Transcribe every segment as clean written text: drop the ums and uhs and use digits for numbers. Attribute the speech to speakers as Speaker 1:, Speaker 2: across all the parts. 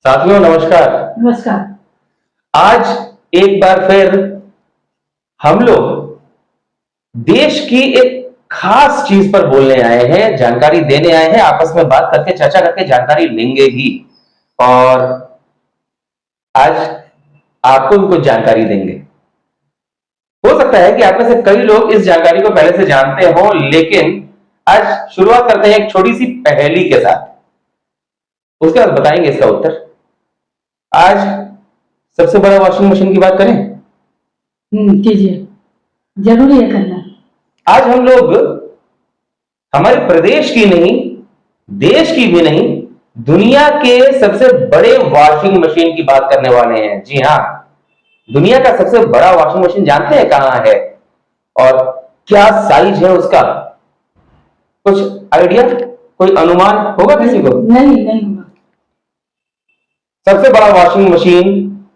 Speaker 1: साथियों नमस्कार।
Speaker 2: नमस्कार।
Speaker 1: आज एक बार फिर हम लोग देश की एक खास चीज पर बोलने आए हैं, जानकारी देने आए हैं, आपस में बात करके चर्चा करके जानकारी लेंगे ही। और आज आपको भी कुछ जानकारी देंगे। हो सकता है कि आप में से कई लोग इस जानकारी को पहले से जानते हो, लेकिन आज शुरुआत करते हैं एक छोटी सी पहेली के साथ, उसके बाद बताएंगे इसका उत्तर। आज सबसे बड़ा वॉशिंग मशीन की बात करें।
Speaker 2: कीजिए, जरूरी है करना।
Speaker 1: आज हम लोग हमारे प्रदेश की नहीं, देश की भी नहीं, दुनिया के सबसे बड़े वॉशिंग मशीन की बात करने वाले हैं। जी हाँ, दुनिया का सबसे बड़ा वॉशिंग मशीन जानते हैं कहां है और क्या साइज है उसका? कुछ आइडिया, कोई अनुमान होगा किसी को?
Speaker 2: नहीं नहीं होगा।
Speaker 1: सबसे बड़ा वॉशिंग मशीन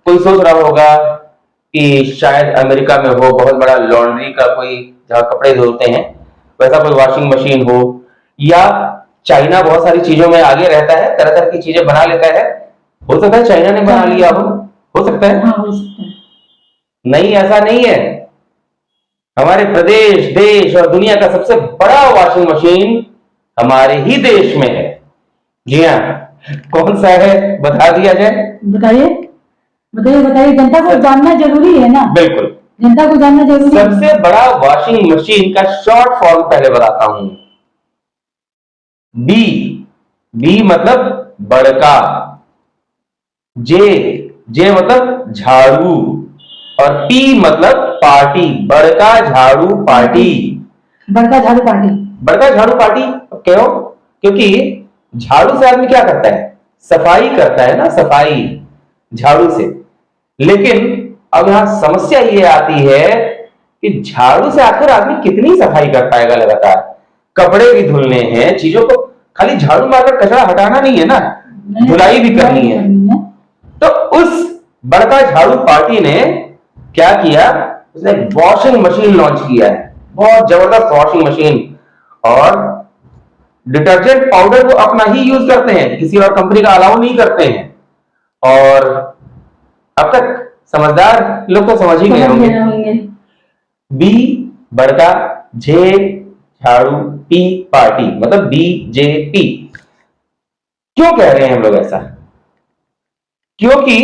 Speaker 1: कोई सोच रहा होगा कि शायद अमेरिका में हो, बहुत बड़ा लॉन्ड्री का कोई, जहां कपड़े धुलते हैं वैसा कोई वॉशिंग मशीन हो, या चाइना बहुत सारी चीजों में आगे रहता है, तरह तरह की चीजें बना लेता है। हो सकता है चाइना ने बना लिया हो सकता है।
Speaker 2: हाँ, हो सकता है।
Speaker 1: नहीं, ऐसा नहीं है। हमारे प्रदेश, देश और दुनिया का सबसे बड़ा वॉशिंग मशीन हमारे ही देश में है। जी हाँ, कौन सा है बता दिया जाए?
Speaker 2: बताइए बताइए बताइए, जनता को जानना जरूरी है ना।
Speaker 1: बिल्कुल,
Speaker 2: जनता को जानना जरूरी है।
Speaker 1: सबसे बड़ा वॉशिंग मशीन का शॉर्ट फॉर्म पहले बताता हूं। बी, बी मतलब बड़का, जे, जे मतलब झाड़ू, और पी मतलब पार्टी, बड़का झाड़ू पार्टी।
Speaker 2: बड़का झाड़ू पार्टी।
Speaker 1: बड़का झाड़ू पार्टी क्यों? क्योंकि झाड़ू से आदमी क्या करता है? सफाई करता है ना, सफाई झाड़ू से। लेकिन अब यहां समस्या ये आती है कि झाड़ू से आखिर आदमी कितनी सफाई कर पाएगा लगातार? कपड़े भी धुलने हैं, चीजों को खाली झाड़ू मारकर कचरा हटाना नहीं है ना, धुलाई भी करनी है। तो उस बड़का झाड़ू पार्टी ने क्या किया? उसने वॉशिंग मशीन लॉन्च किया है, बहुत जबरदस्त वॉशिंग मशीन। और डिटर्जेंट पाउडर वो अपना ही यूज करते हैं, किसी और कंपनी का अलाउ नहीं करते हैं। और अब तक समझदार लोग तो समझ ही गए होंगे। बी बड़का, जे झाड़ू, पी पार्टी, मतलब बीजेपी। क्यों कह रहे हैं हम लोग ऐसा? क्योंकि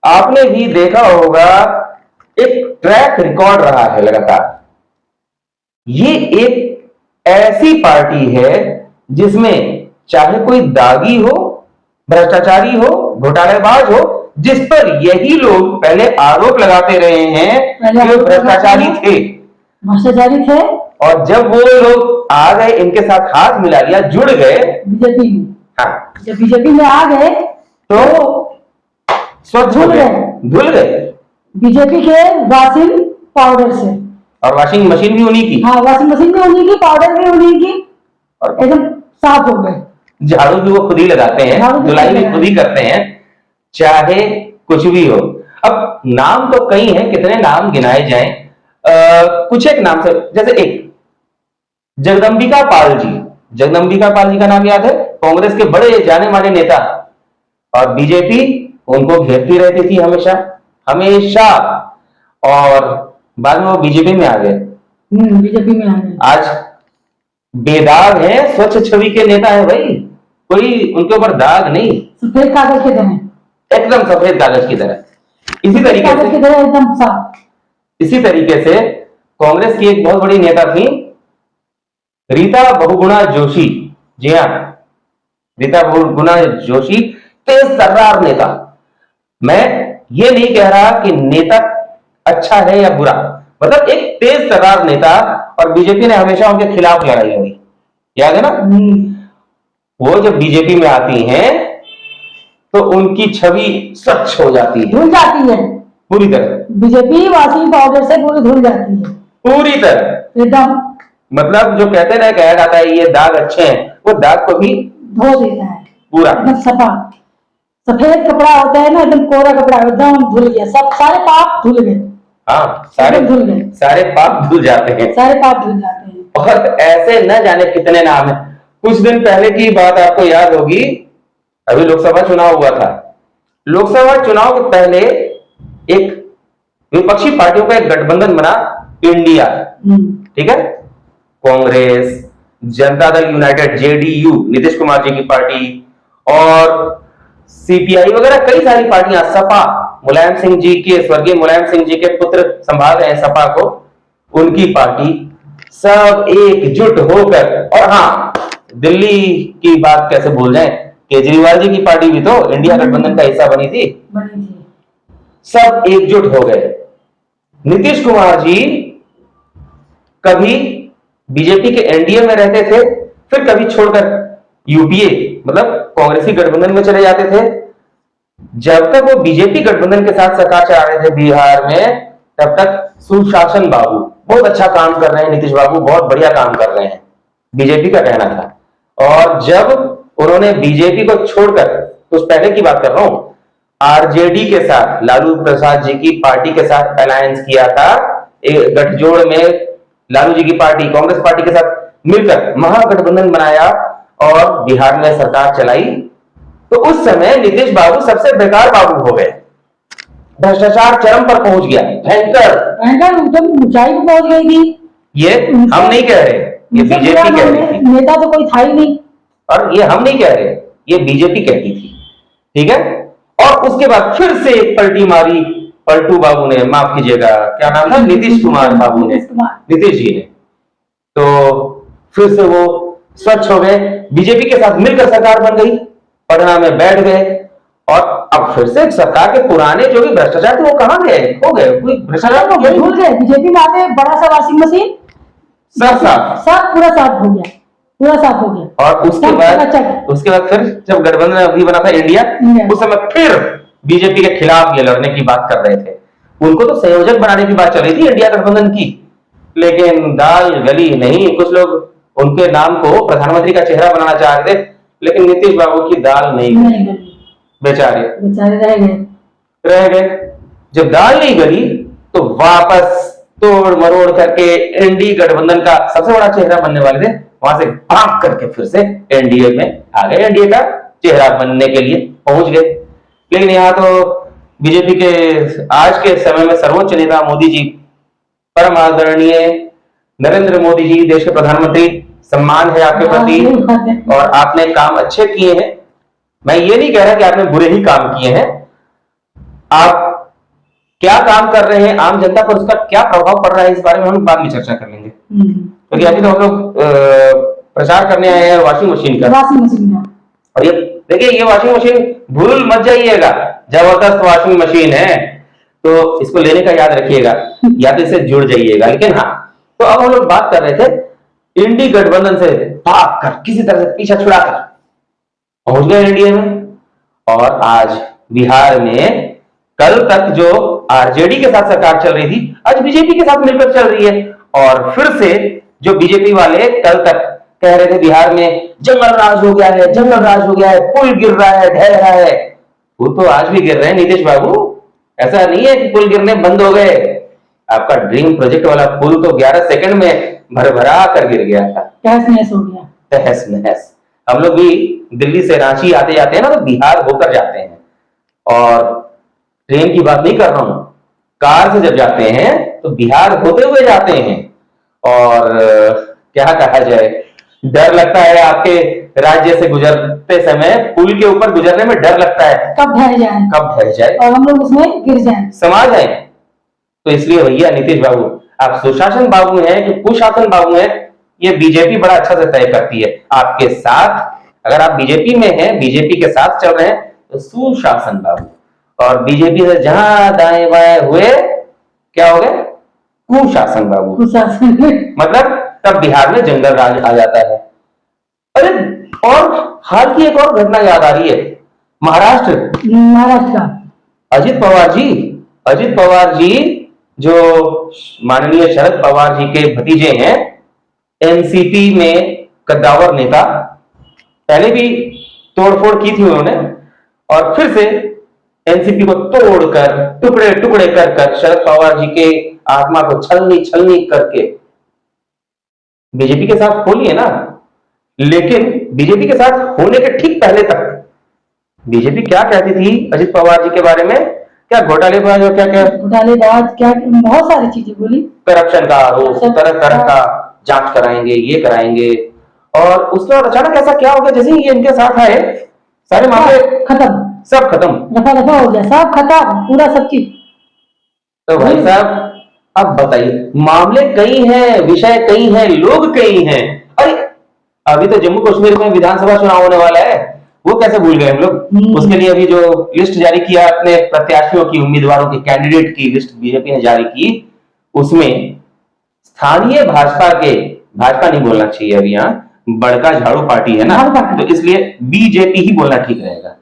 Speaker 1: आपने भी देखा होगा एक ट्रैक रिकॉर्ड रहा है लगातार। ये एक ऐसी पार्टी है जिसमें चाहे कोई दागी हो, भ्रष्टाचारी हो, घोटालेबाज हो, जिस पर यही लोग पहले आरोप लगाते रहे हैं कि वो भ्रष्टाचारी थे, और जब वो लोग आ गए, इनके साथ हाथ मिला लिया, जुड़ गए
Speaker 2: बीजेपी में।
Speaker 1: हाँ,
Speaker 2: जब बीजेपी में आ गए
Speaker 1: तो स्वच्छ हो गए, धुल गए
Speaker 2: बीजेपी के वॉशिंग पाउडर से।
Speaker 1: और वॉशिंग मशीन भी उन्हीं की।
Speaker 2: हाँ, वॉशिंग मशीन भी उन्हीं की, पाउडर भी उन्हीं की, और एकदम साफ हो गए।
Speaker 1: झाड़ू भी वो खुद ही लगाते हैं, धुलाई भी खुद ही करते हैं, चाहे कुछ भी हो। अब नाम तो कई हैं, कितने नाम गिनाए जाएं? कुछ एक नाम से, जैसे एक जगदंबिका पाल जी। जगदंबिका पाल जी का नाम याद है? कांग्रेस के बड़े जाने माने नेता, और बीजेपी उनको घेरती रहती थी हमेशा हमेशा, और बाद में वो बीजेपी में आ गए।
Speaker 2: बीजेपी में आ गए।
Speaker 1: आज बेदाग है, स्वच्छ छवि के नेता है भाई, कोई उनके ऊपर दाग नहीं,
Speaker 2: सफेद कागज की तरह,
Speaker 1: एकदम सफेद कागज की तरह। इसी तरीके से
Speaker 2: एकदम साफ। इसी
Speaker 1: तरीके से कांग्रेस की एक बहुत बड़ी नेता थी, रीता बहुगुणा जोशी। जी हाँ, रीता बहुगुणा जोशी, तेज तर्रार नेता। मैं ये नहीं कह रहा कि नेता अच्छा है या बुरा, मतलब एक तेज तर्रार नेता, और बीजेपी ने हमेशा उनके खिलाफ लड़ाई लड़ी, याद है ना? वो जब बीजेपी में आती हैं तो उनकी छवि स्वच्छ हो जाती है,
Speaker 2: धुल जाती है
Speaker 1: पूरी तरह।
Speaker 2: बीजेपी वॉशिंग पाउडर से पूरी धुल जाती है,
Speaker 1: पूरी तरह
Speaker 2: एकदम।
Speaker 1: मतलब जो कहते हैं ना, कहा जाता है ये दाग अच्छे हैं, वो दाग को भी
Speaker 2: धो देता है
Speaker 1: पूरा,
Speaker 2: एकदम सफा। सफेद कपड़ा होता है ना, एकदम कोरा कपड़ा, एकदम धुल गया, सब सारे पाप धुल गए।
Speaker 1: हाँ, सारे
Speaker 2: धुल गए,
Speaker 1: सारे पाप धुल जाते हैं,
Speaker 2: सारे पाप धुल जाते हैं।
Speaker 1: और ऐसे न जाने कितने नाम है। कुछ दिन पहले की बात आपको याद होगी, अभी लोकसभा चुनाव हुआ था। लोकसभा चुनाव के पहले एक विपक्षी पार्टियों का एक गठबंधन बना, इंडिया, ठीक है। कांग्रेस, जनता दल यूनाइटेड जेडीयू, नीतीश कुमार जी की पार्टी, और सीपीआई वगैरह कई सारी पार्टियां, सपा, मुलायम सिंह जी के, स्वर्गीय मुलायम सिंह जी के पुत्र संभाल रहे हैं सपा को, उनकी पार्टी, सब एकजुट होकर, और हाँ, दिल्ली की बात कैसे भूल जाएं, केजरीवाल जी की पार्टी भी तो इंडिया गठबंधन का हिस्सा बनी थी। सब एकजुट हो गए। नीतीश कुमार जी कभी बीजेपी के एनडीए में रहते थे, फिर कभी छोड़कर यूपीए मतलब कांग्रेसी गठबंधन में चले जाते थे। जब तक वो बीजेपी गठबंधन के साथ सरकार चला रहे थे बिहार में, तब तक सुशासन बाबू, बहुत अच्छा काम कर रहे हैं नीतीश बाबू, बहुत बढ़िया काम कर रहे हैं, बीजेपी का कहना था। और जब उन्होंने बीजेपी को छोड़कर, उस पहले की बात कर रहा हूं, आरजेडी के साथ, लालू प्रसाद जी की पार्टी के साथ अलायंस किया था, एक गठजोड़ में लालू जी की पार्टी कांग्रेस पार्टी के साथ मिलकर महागठबंधन बनाया और बिहार में सरकार चलाई, तो उस समय नीतीश बाबू सबसे बेकार बाबू हो गए। भ्रष्टाचार चरम पर पहुंच गया, भयंकर
Speaker 2: भयंकर एकदम ऊंचाई पर पहुंच गई थी।
Speaker 1: ये हम नहीं कह रहे, ये बीजेपी कह रही थी।
Speaker 2: नेता तो कोई था ही नहीं,
Speaker 1: और ये हम नहीं कह रहे, ये बीजेपी कहती थी, ठीक है। और उसके बाद फिर से एक पलटी मारी पलटू बाबू ने, माफ कीजिएगा क्या नाम था, नीतीश कुमार बाबू ने, नीतीश जी ने, तो फिर से वो स्वच्छ हो गए, बीजेपी के साथ मिलकर सरकार बन गई, पटना में बैठ गए, और अब फिर से सरकार के पुराने जो भी भ्रष्टाचार थे वो कहां गए, हो गए, कोई भ्रष्टाचार तो
Speaker 2: भूल गए। बीजेपी में आते बड़ा सा वॉशिंग मशीन, सब पूरा साफ हो गया, पूरा साफ हो गया।
Speaker 1: और उसके बाद फिर जब गठबंधन अभी बना था इंडिया, उस समय फिर बीजेपी के खिलाफ ये लड़ने की बात कर रहे थे। उनको तो संयोजक बनाने की बात चल रही थी इंडिया गठबंधन की, लेकिन दाल गली नहीं। कुछ लोग उनके नाम को प्रधानमंत्री का चेहरा बनाना चाह रहे थे, लेकिन नीतीश बाबू की दाल नहीं गली, बेचारे रह गए। जब दाल नहीं गली तो वापस तोड़ मरोड़ करके एनडीए गठबंधन का सबसे बड़ा चेहरा बनने वाले थे, वहां से भाग करके फिर से एनडीए में आ गए, एनडीए का चेहरा बनने के लिए पहुंच गए। लेकिन यहाँ तो बीजेपी के आज के समय में सर्वोच्च नेता मोदी जी, परम आदरणीय नरेंद्र मोदी जी, देश के प्रधानमंत्री, सम्मान है आपके प्रति, और आपने काम अच्छे किए हैं। मैं ये नहीं कह रहा कि आपने बुरे ही काम किए हैं, आप क्या काम कर रहे हैं, आम जनता पर उसका क्या प्रभाव पड़ रहा है, इस बारे में हम बाद में चर्चा कर लेंगे। क्योंकि अभी तो हम लोग प्रचार करने आए हैं वॉशिंग मशीन का। और ये देखिए, ये वॉशिंग मशीन भूल मत जाइएगा, जबरदस्त वॉशिंग मशीन है, तो इसको लेने का याद रखिएगा, या तो इससे जुड़ जाइएगा। लेकिन हाँ, तो अब हम लोग बात कर रहे थे इंडी गठबंधन से भाग कर, किसी तरह से पीछा छुड़ाकर पहुंच गए एनडीए में, और आज बिहार में कल तक जो आरजेडी के साथ सरकार चल रही थी, आज बीजेपी के साथ मिलकर चल रही है। और फिर से जो बीजेपी वाले कल तक कह रहे थे बिहार में जंगल राज हो गया है, जंगल राज हो गया है, पुल गिर रहा है, ढह रहा है, वो तो आज भी गिर रहे हैं नीतीश बाबू। ऐसा नहीं है कि पुल गिरने बंद हो गए, आपका ड्रीम प्रोजेक्ट वाला पुल तो 11 सेकंड में भरभरा कर गिर गया था,
Speaker 2: तहस नहस हो गया,
Speaker 1: तहस नहस। हम लोग भी दिल्ली से रांची आते जाते हैं ना, तो बिहार होकर जाते हैं, और ट्रेन की बात नहीं कर रहा हूं, कार से जब जाते हैं तो बिहार होते हुए जाते हैं, और क्या कहा जाए, डर लगता है आपके राज्य से गुजरते समय, पुल के ऊपर गुजरने में डर लगता है, कब ढह जाए
Speaker 2: और हम लोग उसमें गिर जाएं,
Speaker 1: समा जाए। तो इसलिए भैया नीतीश बाबू, आप सुशासन बाबू हैं कि कुशासन बाबू हैं, ये बीजेपी बड़ा अच्छा से तय करती है आपके साथ। अगर आप बीजेपी में हैं, बीजेपी के साथ चल रहे हैं, तो सुशासन बाबू, और बीजेपी से जहां दाएं बाएं हुए, क्या हो गए, कुशासन बाबू। मतलब तब बिहार में जंगल राज आ जाता है। अरे, और हाल की एक और घटना याद आ रही है, महाराष्ट्र
Speaker 2: का
Speaker 1: अजित पवार जी जो माननीय शरद पवार जी के भतीजे हैं, एनसीपी में कद्दावर नेता, पहले भी तोड़फोड़ की थी उन्होंने, और फिर से एनसीपी को तोड़कर टुकड़े टुकड़े कर शरद पवार जी के आत्मा को छलनी छलनी करके बीजेपी के साथ हो लिए ना। लेकिन बीजेपी के साथ होने के ठीक पहले तक बीजेपी क्या कहती थी अजित पवार जी के बारे में? क्या घोटालेबाज और क्या क्या
Speaker 2: घोटालेबाज क्या, बहुत सारी चीजें बोली।
Speaker 1: करप्शन का आरोप, तरह तरह का जांच कराएंगे, ये कराएंगे। और उसके बाद अचानक ऐसा क्या हो गया, जैसे ही ये इनके साथ आए सारे मामले
Speaker 2: खत्म,
Speaker 1: सब खत्म,
Speaker 2: रफा दफा हो गया, सब खत्म, पूरा सब चीज।
Speaker 1: तो भाई साहब अब बताइए, मामले कई हैं, विषय कई हैं, लोग कई हैं। अरे अभी तो जम्मू कश्मीर में विधानसभा चुनाव होने वाला है, वो कैसे भूल गए हम लोग? उसके लिए अभी जो लिस्ट जारी किया अपने प्रत्याशियों की, उम्मीदवारों की, कैंडिडेट की लिस्ट बीजेपी ने जारी की, उसमें स्थानीय भाजपा के, भाजपा नहीं बोलना चाहिए अभी, यहाँ बड़का झाड़ू पार्टी है ना, तो इसलिए बीजेपी ही बोलना ठीक रहेगा।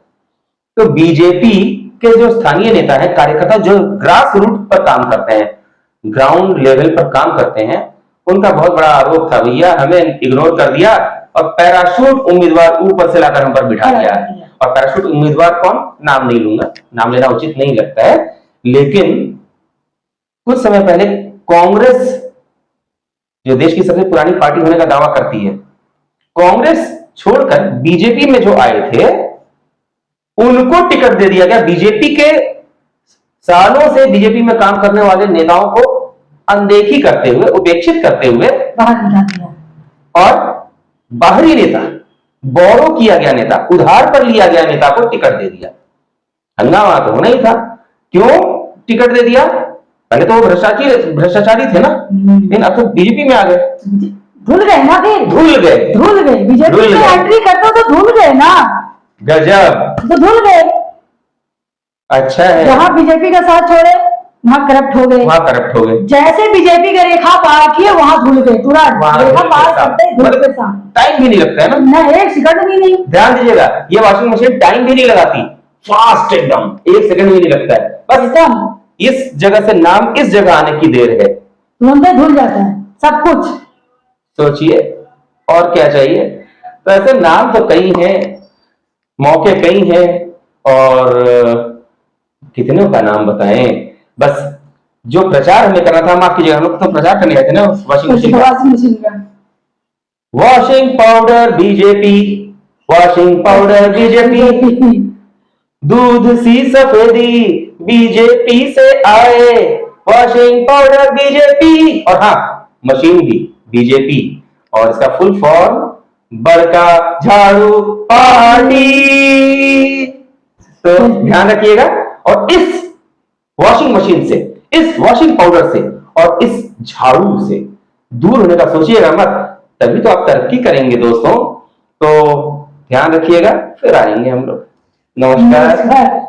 Speaker 1: तो बीजेपी के जो स्थानीय नेता है, कार्यकर्ता जो ग्रास रूट पर काम करते हैं, ग्राउंड लेवल पर काम करते हैं, उनका बहुत बड़ा आरोप था, भैया हमें इग्नोर कर दिया और पैराशूट उम्मीदवार ऊपर से लाकर हम पर बिठा दिया। और पैराशूट उम्मीदवार कौन, नाम नहीं लूंगा, नाम लेना उचित नहीं लगता है, लेकिन कुछ समय पहले कांग्रेस, जो देश की सबसे पुरानी पार्टी होने का दावा करती है, कांग्रेस छोड़कर बीजेपी में जो आए थे उनको टिकट दे दिया गया। बीजेपी के सालों से बीजेपी में काम करने वाले नेताओं को अनदेखी करते हुए, उपेक्षित करते हुए
Speaker 2: बाहर निकाल दिया,
Speaker 1: और बाहरी नेता, बोरो किया गया नेता, उधार पर लिया गया नेता को टिकट दे दिया। हंगामा तो होना ही था। क्यों टिकट दे दिया? पहले तो वो भ्रष्टाचारी थे ना, लेकिन अब तो बीजेपी में आ गए,
Speaker 2: धुल गए ना, फिर
Speaker 1: धुल गए,
Speaker 2: धुल गए। बीजेपी में एंट्री करते तो धुल गए ना,
Speaker 1: गजब,
Speaker 2: तो धुल गए।
Speaker 1: अच्छा है,
Speaker 2: जहाँ बीजेपी का साथ छोड़े वहाँ करप्ट हो गए,
Speaker 1: वहां करप्ट हो गए।
Speaker 2: जैसे बीजेपी का रेखा पार किए वहाँ धुल गए, पूरा रेखा पार करते ही धुल गए।
Speaker 1: टाइम भी नहीं लगता है ना,
Speaker 2: एक सेकंड भी नहीं।
Speaker 1: ध्यान दीजिएगा, ये वॉशिंग मशीन टाइम भी नहीं लगाती, फास्ट एकदम, एक सेकंड भी नहीं लगता है, बस इस जगह से नाम इस जगह आने की देर है,
Speaker 2: तुरंत धुल जाता है सब कुछ।
Speaker 1: सोचिए और क्या चाहिए। तो ऐसे नाम तो कई हैं, मौके कई हैं, और कितनों का नाम बताएं। बस जो प्रचार हमें करना था, माफ कीजिएगा, हम लोग तो प्रचार करने गए थे ना वॉशिंग मशीन का। Washing powder BJP, washing powder BJP, दूध सी सफेदी बीजेपी से आए, वॉशिंग पाउडर बीजेपी, और हाँ मशीन भी बीजेपी, और इसका फुल फॉर्म बड़का झाड़ू पार्टी। तो ध्यान रखिएगा, और इस वॉशिंग मशीन से, इस वॉशिंग पाउडर से और इस झाड़ू से दूर होने का सोचिएगा मत, तभी तो आप तरक्की करेंगे दोस्तों। तो ध्यान रखिएगा, फिर आएंगे हम लोग। नमस्कार।